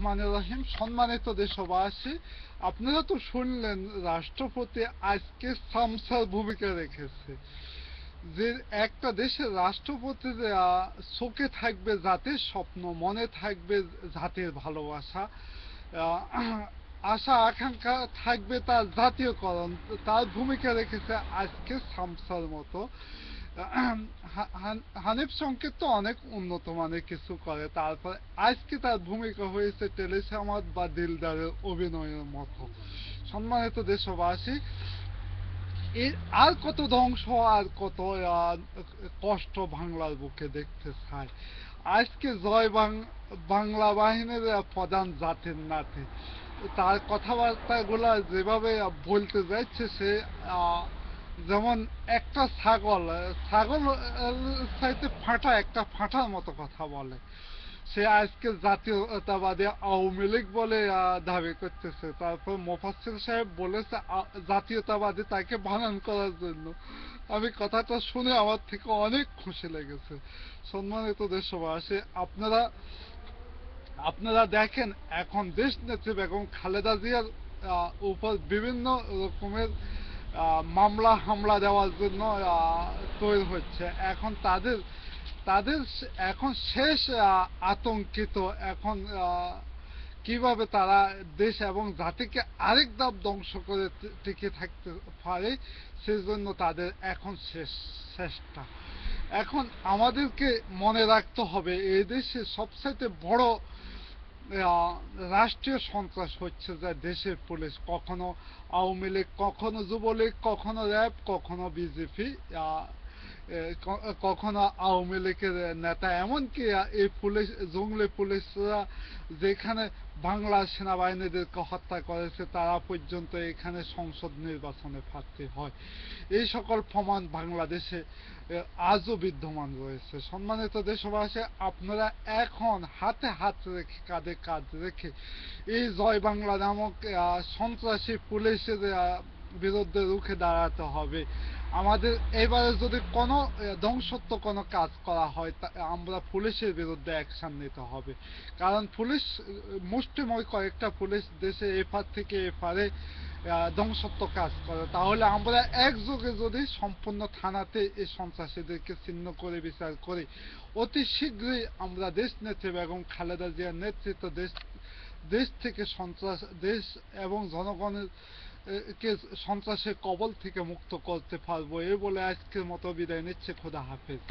রহমানির রহিম। সম্মানিত দেশবাসী, আপনারা তো শুনলেন রাষ্ট্রপতি আজকে সামসার ভূমিকা রেখেছে যে একটা দেশের রাষ্ট্রপতির চোখে থাকবে জাতির স্বপ্ন, মনে থাকবে জাতির ভালোবাসা, আশা আকাঙ্ক্ষা থাকবে তার জাতীয়করণ। তার ভূমিকা রেখেছে আজকে সামসার মতো। হানিফ সংকেত তো অনেক উন্নত মানের কিছু করে, তারপর আজকে তার ভূমিকা হয়েছে টেলিসামাদ বা দিলদারের অভিনয়ের মতো। সম্মানিত দেশবাসী, এর আর কত ধ্বংস, আর কত কষ্ট বাংলার বুকে দেখতে চাই। আজকে বাংলা বাহিনীর প্রধান জাতির নাতি, তার কথাবার্তাগুলো যেভাবে বলতে যাচ্ছে, সে যেমন একটা ছাগল ছাগল চাইতে ফাঁটা, একটা ফাঁটার মতো কথা বলে। সে আজকে জাতীয়তাবাদী আওয়ামী লীগ বলে দাবি করতেছে। তারপর মোফাজ্জল সাহেব বলেছে জাতীয়তাবাদী তাকে বানান করার জন্য। আমি কথাটা শুনে আমার থেকে অনেক খুশি লেগেছে। সম্মানিত দেশবাসী, আপনারা দেখেন এখন দেশ নেত্রী বেগম খালেদা জিয়ার উপর বিভিন্ন রকমের মামলা হামলা দেওয়ার জন্য তৈরি হচ্ছে। এখন তাদের তাদের এখন শেষ আতঙ্কিত। এখন কিভাবে তারা দেশ এবং জাতিকে আরেক ধাপ ধ্বংস করে টিকে থাকতে পারে, সেজন্য তাদের এখন শেষ চেষ্টা। এখন আমাদেরকে মনে রাখতে হবে, এই দেশে সবচাইতে বড় রাষ্ট্রীয় সন্ত্রাস হচ্ছে যে দেশের পুলিশ। কখনো আওয়ামী লীগ, কখনো যুবলীগ, কখনো র্যাব, কখনো বিজেপি, কখনো আওয়ামী লীগের নেতা, এমনকি এই পুলিশ, জঙ্গলি পুলিশরা যেখানে বাংলা সেনাবাহিনীদেরকে হত্যা করেছে, তারা পর্যন্ত এখানে সংসদ নির্বাচনে প্রার্থী হয়। এই সকল প্রমাণ বাংলাদেশে আজও বিদ্যমান রয়েছে। সম্মানিত দেশবাসী, আপনারা এখন হাতে হাত রেখে, কাঁধে কাঁধ রেখে এই জয় বাংলা নামক সন্ত্রাসী পুলিশের বিরুদ্ধে রুখে দাঁড়াতে হবে। আমাদের এবারে যদি কোনো ধ্বংসাত্মক কোনো কাজ করা হয়, আমরা পুলিশের বিরুদ্ধে অ্যাকশন নিতে হবে। কারণ পুলিশ, মুষ্টিময় কয়েকটা পুলিশ দেশে এপার থেকে এপারে ধ্বংসাত্মক কাজ করে। তাহলে আমরা একযোগে যদি সম্পূর্ণ থানাতে এই সন্ত্রাসীদেরকে চিহ্ন করে বিচার করি, অতি শীঘ্রই আমরা দেশ নেত্রী বেগম খালেদা জিয়ার নেতৃত্ব দেশ থেকে দেশ এবং জনগণের কে সন্ত্রাসের কবল থেকে মুক্ত করতে পারবো। এই বলে আজকের মতো বিদায় নিচ্ছে। খোদা হাফেজ।